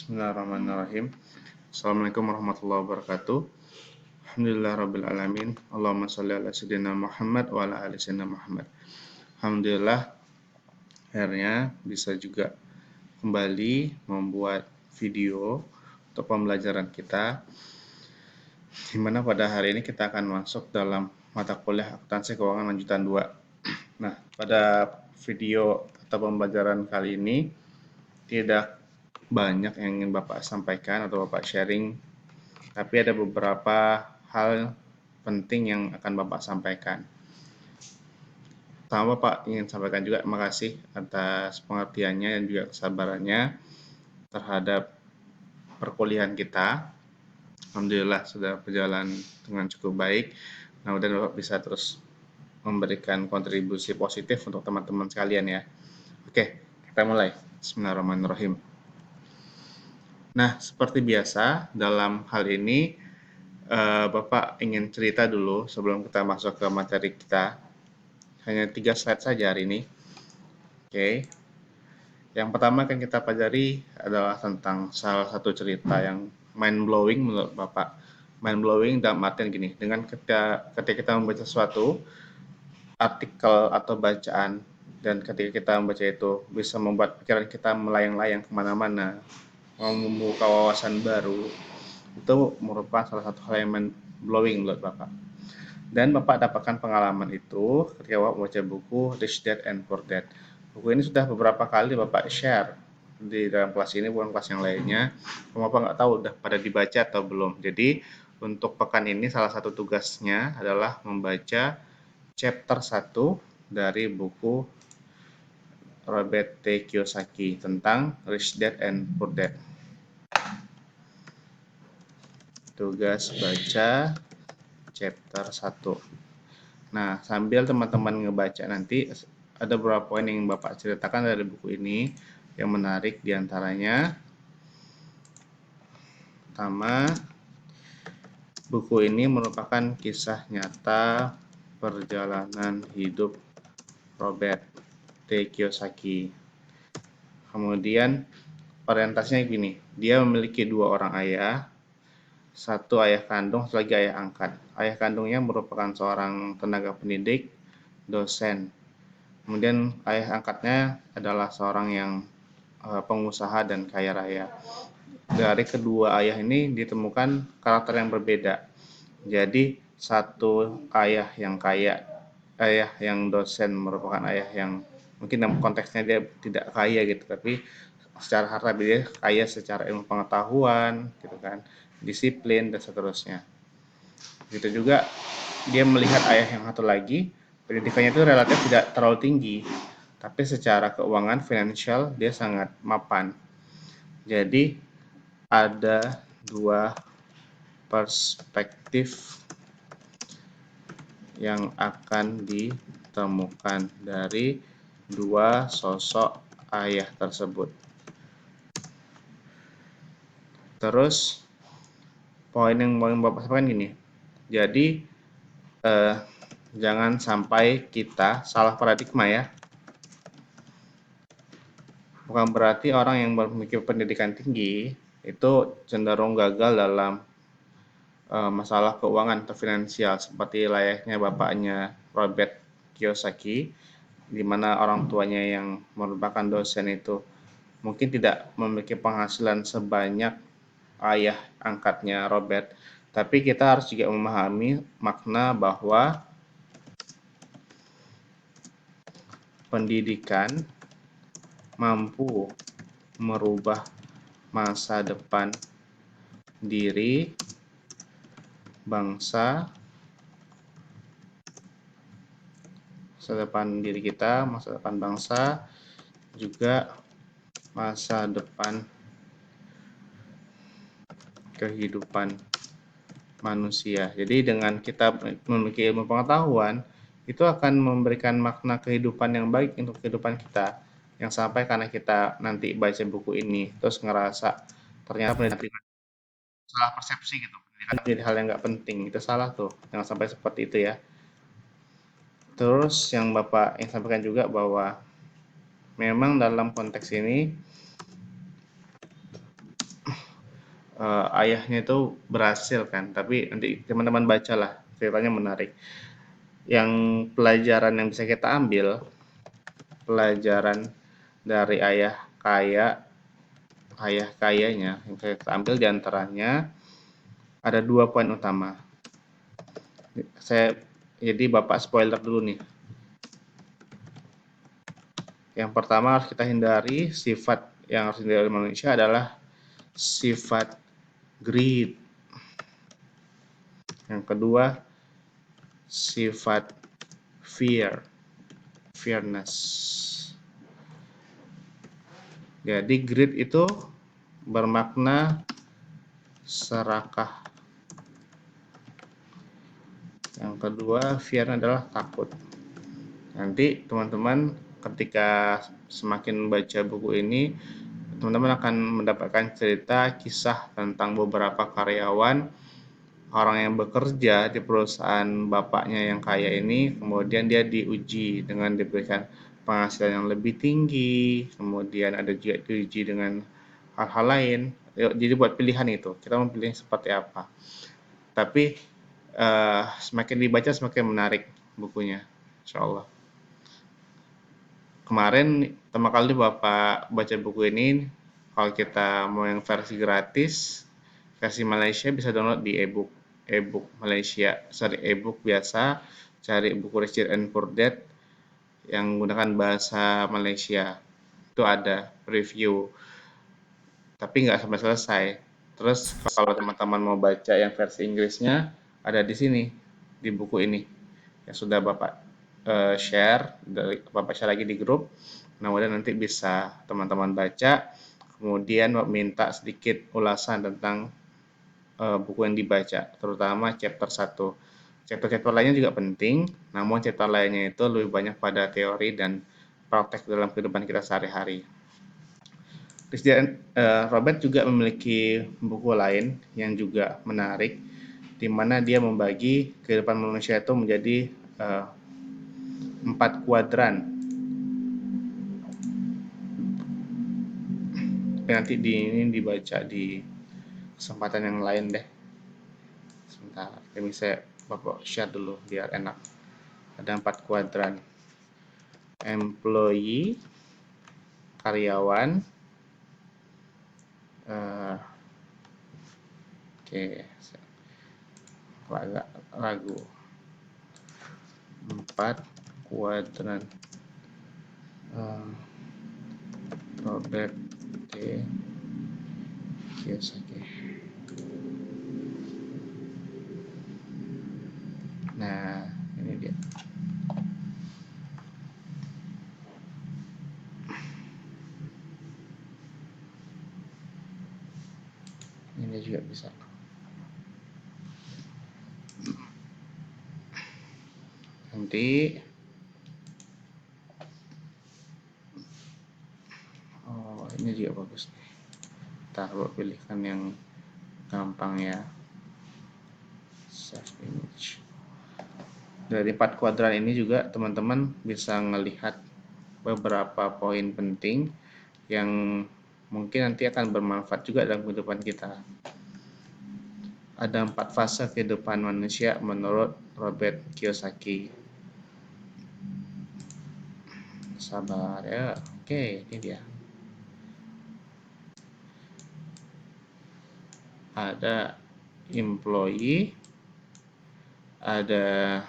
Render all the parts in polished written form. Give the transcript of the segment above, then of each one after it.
Bismillahirrahmanirrahim. Assalamualaikum warahmatullahi wabarakatuh. Alhamdulillahirrabbilalamin. Allahumma sholli ala sayyidina Muhammad wa ala ali sayyidina Muhammad. Alhamdulillah, akhirnya bisa juga kembali membuat video untuk pembelajaran kita, di mana pada hari ini kita akan masuk dalam mata kuliah akuntansi keuangan lanjutan 2. Nah, pada video atau pembelajaran kali ini tidak banyak yang ingin Bapak sampaikan atau Bapak sharing, tapi ada beberapa hal penting yang akan Bapak sampaikan. Pertama, Bapak ingin sampaikan juga makasih atas pengertiannya dan juga kesabarannya terhadap perkuliahan kita. Alhamdulillah sudah berjalan dengan cukup baik. Nah, dan Bapak bisa terus memberikan kontribusi positif untuk teman-teman sekalian ya. Oke, kita mulai. Bismillahirrahmanirrahim. Nah, seperti biasa dalam hal ini Bapak ingin cerita dulu sebelum kita masuk ke materi kita. Hanya 3 slide saja hari ini. Oke. Yang pertama akan kita pelajari adalah tentang salah satu cerita yang mind blowing menurut Bapak. Mind blowing dalam artian gini, dengan ketika kita membaca suatu artikel atau bacaan, dan ketika kita membaca itu bisa membuat pikiran kita melayang-layang kemana-mana, membuka wawasan baru, itu merupakan salah satu hal yang mind blowing menurut Bapak. Dan Bapak dapatkan pengalaman itu ketika Bapak membaca buku Rich Dad and Poor Dad. Buku ini sudah beberapa kali Bapak share di dalam kelas ini, bukan kelas yang lainnya. Bapak nggak tahu udah pada dibaca atau belum. Jadi untuk pekan ini salah satu tugasnya adalah membaca chapter 1 dari buku Robert T. Kiyosaki tentang Rich Dad and Poor Dad. Tugas baca chapter 1. Nah, sambil teman-teman ngebaca nanti ada beberapa poin yang Bapak ceritakan dari buku ini yang menarik diantaranya. Pertama, buku ini merupakan kisah nyata perjalanan hidup Robert T. Kiyosaki. Kemudian orientasinya gini, dia memiliki 2 orang ayah, 1 ayah kandung, 1 lagi ayah angkat. Ayah kandungnya merupakan seorang tenaga pendidik, dosen. Kemudian ayah angkatnya adalah seorang yang pengusaha dan kaya raya. Dari kedua ayah ini ditemukan karakter yang berbeda. Jadi satu ayah yang kaya, ayah yang dosen merupakan ayah yang mungkin dalam konteksnya dia tidak kaya gitu, tapi secara harta dia kaya secara ilmu pengetahuan gitu kan, disiplin dan seterusnya. Begitu juga dia melihat ayah yang satu lagi, pendidikannya itu relatif tidak terlalu tinggi, tapi secara keuangan finansial dia sangat mapan. Jadi ada 2 perspektif yang akan ditemukan dari 2 sosok ayah tersebut. Terus poin yang mau Bapak sampaikan gini. Jadi jangan sampai kita salah paradigma ya. Bukan berarti orang yang memiliki pendidikan tinggi itu cenderung gagal dalam masalah keuangan atau finansial seperti layaknya bapaknya Robert Kiyosaki, di mana orang tuanya yang merupakan dosen itu mungkin tidak memiliki penghasilan sebanyak ayah angkatnya Robert, tapi kita harus juga memahami makna bahwa pendidikan mampu merubah masa depan diri, bangsa, masa depan diri kita, masa depan bangsa, juga masa depan kehidupan manusia. Jadi dengan kita memiliki ilmu pengetahuan, itu akan memberikan makna kehidupan yang baik untuk kehidupan kita. Yang sampai karena kita nanti baca buku ini, terus ngerasa ternyata pendidikan salah persepsi gitu. Pendidikan jadi hal yang nggak penting, itu salah tuh. Jangan sampai seperti itu ya. Terus yang Bapak yang sampaikan juga bahwa memang dalam konteks ini ayahnya itu berhasil kan, tapi nanti teman-teman bacalah, ceritanya menarik. Yang pelajaran yang bisa kita ambil, pelajaran dari ayah kayanya yang kita ambil diantaranya ada 2 poin utama. Jadi Bapak spoiler dulu nih. Yang pertama harus kita hindari, sifat yang harus dihindari oleh manusia adalah sifat greed. Yang kedua, sifat fearness. Jadi greed itu bermakna serakah. Yang kedua, fear adalah takut. Nanti teman-teman ketika semakin baca buku ini, teman-teman akan mendapatkan cerita kisah tentang beberapa karyawan, orang yang bekerja di perusahaan bapaknya yang kaya ini, kemudian dia diuji dengan diberikan penghasilan yang lebih tinggi, kemudian ada juga diuji dengan hal-hal lain. Jadi buat pilihan itu, kita memilih seperti apa. Tapi semakin dibaca semakin menarik bukunya, insya Allah. Kemarin pertama kali Bapak baca buku ini, kalau kita mau yang versi gratis, versi Malaysia bisa download di ebook Malaysia, ebook biasa, cari buku Rich Dad and Poor Dad yang menggunakan bahasa Malaysia. Itu ada review, tapi nggak sampai selesai. Terus kalau teman-teman mau baca yang versi Inggrisnya, ada di sini, di buku ini yang sudah Bapak share, Bapak share lagi di grup. Kemudian nanti bisa teman-teman baca, kemudian minta sedikit ulasan tentang buku yang dibaca, terutama chapter 1. Chapter-chapter lainnya juga penting, namun chapter lainnya itu lebih banyak pada teori dan praktek dalam kehidupan kita sehari-hari. Robert juga memiliki buku lain yang juga menarik, di mana dia membagi kehidupan manusia itu menjadi 4 kuadran. Tapi nanti ini dibaca di kesempatan yang lain deh. Sebentar, ini saya Bapak share dulu biar enak. Ada 4 kuadran. Employee, karyawan, oke, agak ragu. 4 kuadran. Robert T. Kiyosaki. Nah, ini dia. Ini juga bisa. Nanti ini juga bagus nih. Kita pilihkan yang gampang ya. Self image. Dari 4 kuadran ini juga teman-teman bisa melihat beberapa poin penting yang mungkin nanti akan bermanfaat juga dalam kehidupan kita. Ada 4 fase kehidupan manusia menurut Robert Kiyosaki. Sabar ya. Oke, ini dia. Ada employee, ada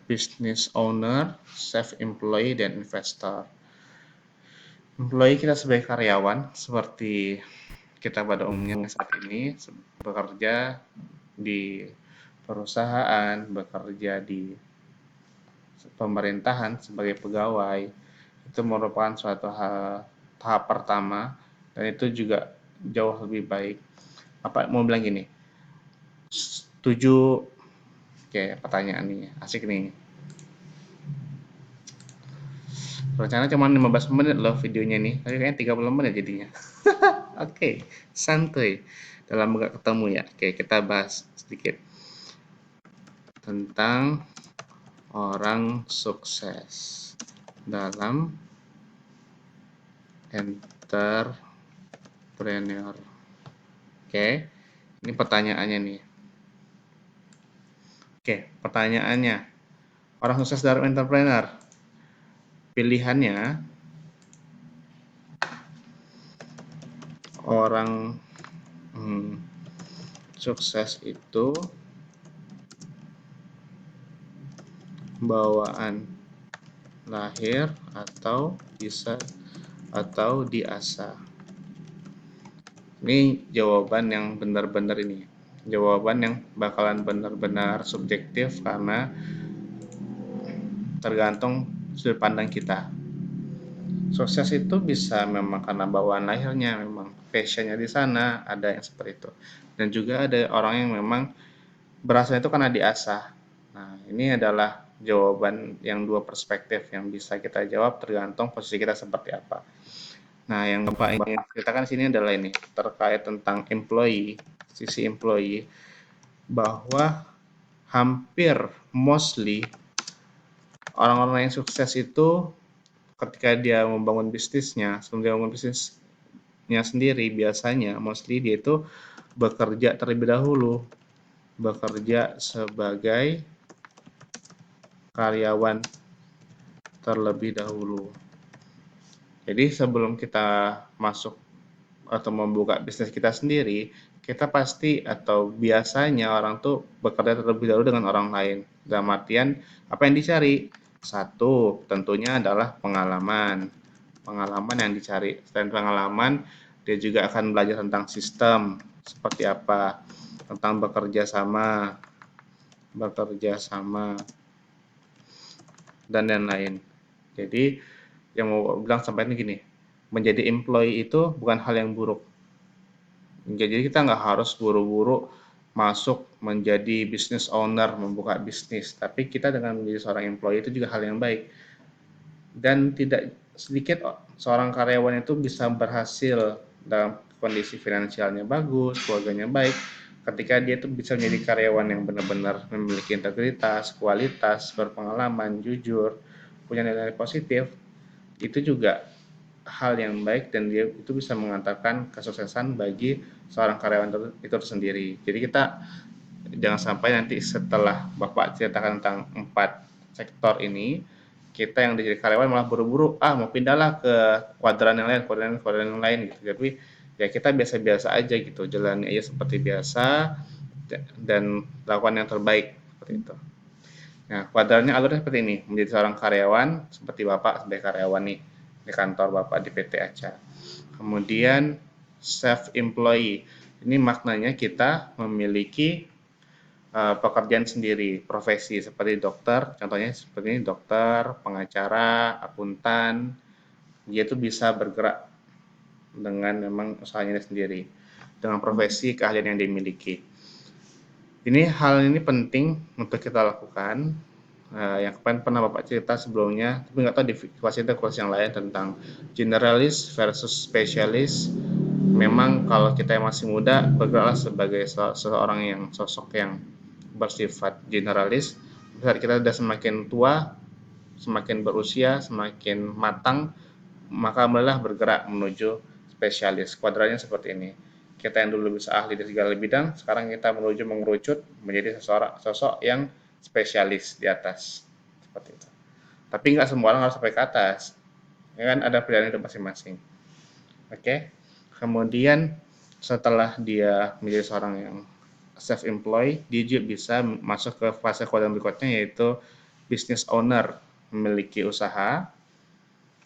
business owner, self-employed, dan investor. Employee kita sebagai karyawan, seperti kita pada umumnya saat ini bekerja di perusahaan, bekerja di pemerintahan sebagai pegawai, itu merupakan suatu tahap pertama, dan itu juga jauh lebih baik. Apa mau bilang gini, setuju? Oke, pertanyaan nih, asik nih. Rencana cuma 15 menit loh videonya nih, tapi kayaknya 30 menit jadinya. Oke, santuy. Dalam gak ketemu ya. Oke, kita bahas sedikit tentang orang sukses. dalam entrepreneur. Oke, ini pertanyaannya nih. Oke, pertanyaannya. Orang sukses dalam entrepreneur. Pilihannya, orang sukses itu bawaan lahir atau diasah. Ini jawaban yang benar-benar ini. Jawaban yang bakalan benar-benar subjektif karena tergantung sudut pandang kita. Sukses itu bisa memang karena bawaan lahirnya, memang passionnya di sana, ada yang seperti itu. Dan juga ada orang yang memang berasal itu karena diasah. Nah, ini adalah jawaban yang dua perspektif yang bisa kita jawab tergantung posisi kita seperti apa. Nah, yang Bapak ingin ceritakan sini adalah ini, terkait tentang sisi employee, bahwa hampir mostly orang-orang yang sukses itu ketika dia membangun bisnisnya, sebelum dia membangun bisnisnya sendiri, biasanya mostly dia itu bekerja terlebih dahulu, bekerja sebagai karyawan terlebih dahulu. Jadi sebelum kita masuk atau membuka bisnis kita sendiri, kita pasti atau biasanya orang tuh bekerja terlebih dahulu dengan orang lain. Dalam artian, apa yang dicari? Satu, tentunya adalah pengalaman. Pengalaman yang dicari. Selain pengalaman, dia juga akan belajar tentang sistem, seperti apa, tentang bekerja sama, dan lain-lain. Jadi, yang mau bilang sampai ini gini, menjadi employee itu bukan hal yang buruk. Jadi kita nggak harus buru-buru masuk menjadi business owner, membuka bisnis. Tapi kita dengan menjadi seorang employee itu juga hal yang baik. Dan tidak sedikit seorang karyawan itu bisa berhasil dalam kondisi finansialnya bagus, keluarganya baik, ketika dia itu bisa menjadi karyawan yang benar-benar memiliki integritas, kualitas, berpengalaman, jujur, punya nilai positif, itu juga hal yang baik dan dia itu bisa mengantarkan kesuksesan bagi seorang karyawan itu sendiri. Jadi kita jangan sampai nanti setelah Bapak ceritakan tentang 4 sektor ini, kita yang jadi karyawan malah buru-buru, mau pindahlah ke kuadran yang lain, kuadran yang lain gitu. Tapi ya kita biasa-biasa aja gitu, jalani aja seperti biasa dan lakukan yang terbaik seperti itu. Nah, kuadrannya alurnya seperti ini, menjadi seorang karyawan seperti Bapak sebagai karyawan nih di kantor Bapak di PT Aca. Kemudian self-employee, ini maknanya kita memiliki pekerjaan sendiri, profesi seperti dokter, contohnya seperti ini dokter, pengacara, akuntan, dia itu bisa bergerak dengan memang usahanya sendiri, dengan profesi keahlian yang dimiliki. Hal ini penting untuk kita lakukan. Yang kemarin pernah Bapak cerita sebelumnya, tapi nggak tahu di kualitas yang lain tentang generalis versus spesialis. Memang kalau kita yang masih muda, bergeraklah sebagai seseorang yang sosok yang bersifat generalis. Saat kita sudah semakin tua, semakin berusia, semakin matang, maka mulailah bergerak menuju spesialis. Kuadrannya seperti ini. Kita yang dulu bisa ahli di segala bidang, sekarang kita menuju mengerucut menjadi sosok yang spesialis di atas. Seperti itu. Tapi nggak semua orang harus sampai ke atas. Ya kan ada pilihan hidup masing-masing. Oke. Kemudian setelah dia menjadi seorang yang self-employed, dia juga bisa masuk ke fase kuadran berikutnya yaitu business owner, memiliki usaha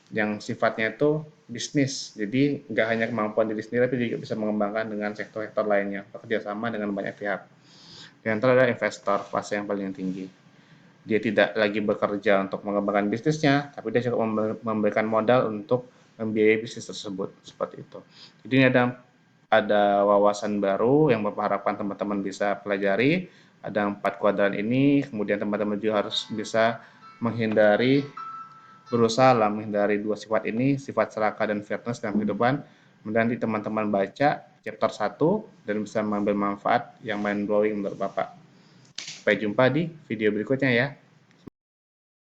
yang sifatnya itu bisnis. Jadi nggak hanya kemampuan diri sendiri, tapi juga bisa mengembangkan dengan sektor-sektor lainnya, bekerja sama dengan banyak pihak. Yang terakhir adalah investor, fase yang paling tinggi. Dia tidak lagi bekerja untuk mengembangkan bisnisnya, tapi dia juga memberikan modal untuk membiayai bisnis tersebut, seperti itu. Jadi ini ada wawasan baru yang Bapak harapkan teman-teman bisa pelajari. Ada 4 kuadran ini, kemudian teman-teman juga harus bisa berusaha menghindari 2 sifat ini, sifat serakah dan fairness dalam kehidupan. Kemudian nanti teman-teman baca chapter 1 dan bisa mengambil manfaat yang mind blowing menurut Bapak. Sampai jumpa di video berikutnya ya.